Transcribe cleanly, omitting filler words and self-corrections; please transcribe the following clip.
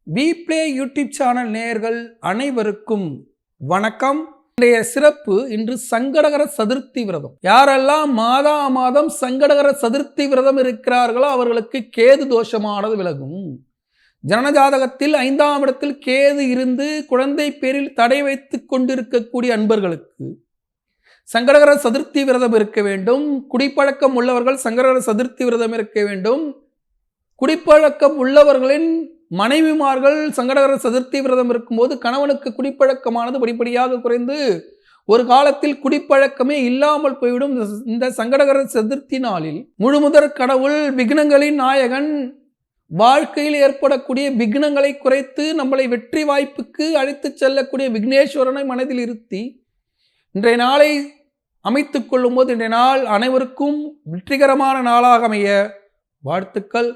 பிப்ளே YouTube channel நேயர்கள் அனைவருக்கும் வணக்கம். இன்றைய சிறப்பு இன்று சங்கடகர சதுர்த்தி விரதம். யாரெல்லாம் மாதம் சங்கடகர சதுர்த்தி விரதம் இருக்கிறார்களோ அவர்களுக்கு கேது தோஷமானது விலகும். ஜனனஜாதகத்தில் 5ஆம் இடத்தில் கேது இருந்து குழந்தை பேரில் தடை வைத்துக் கொண்டிருக்கக்கூடிய அன்பர்களுக்கு சங்கடகர சதுர்த்தி விரதம் இருக்க வேண்டும். குடிப்பழக்கம் உள்ளவர்கள் சங்கடகர சதுர்த்தி விரதம் இருக்க வேண்டும். குடிப்பழக்கம் உள்ளவர்களின் மனைவிமார்கள் சங்கடகர சதுர்த்தி விரதம் இருக்கும்போது கணவனுக்கு குடிப்பழக்கமானது படிப்படியாக குறைந்து ஒரு காலத்தில் குடிப்பழக்கமே இல்லாமல் போய்விடும். இந்த சங்கடகர சதுர்த்தி நாளில் முழுமுதற் கடவுள் விக்னங்களின் நாயகன் வாழ்க்கையில் ஏற்படக்கூடிய விக்னங்களை குறைத்து நம்மளை வெற்றி வாய்ப்புக்கு அழைத்து செல்லக்கூடிய விக்னேஸ்வரனை மனதில் இருத்தி இன்றைய நாளை அமைத்துக் கொள்ளும் போது இன்றைய நாள் அனைவருக்கும் வெற்றிகரமான நாளாக அமைய வாழ்த்துக்கள்.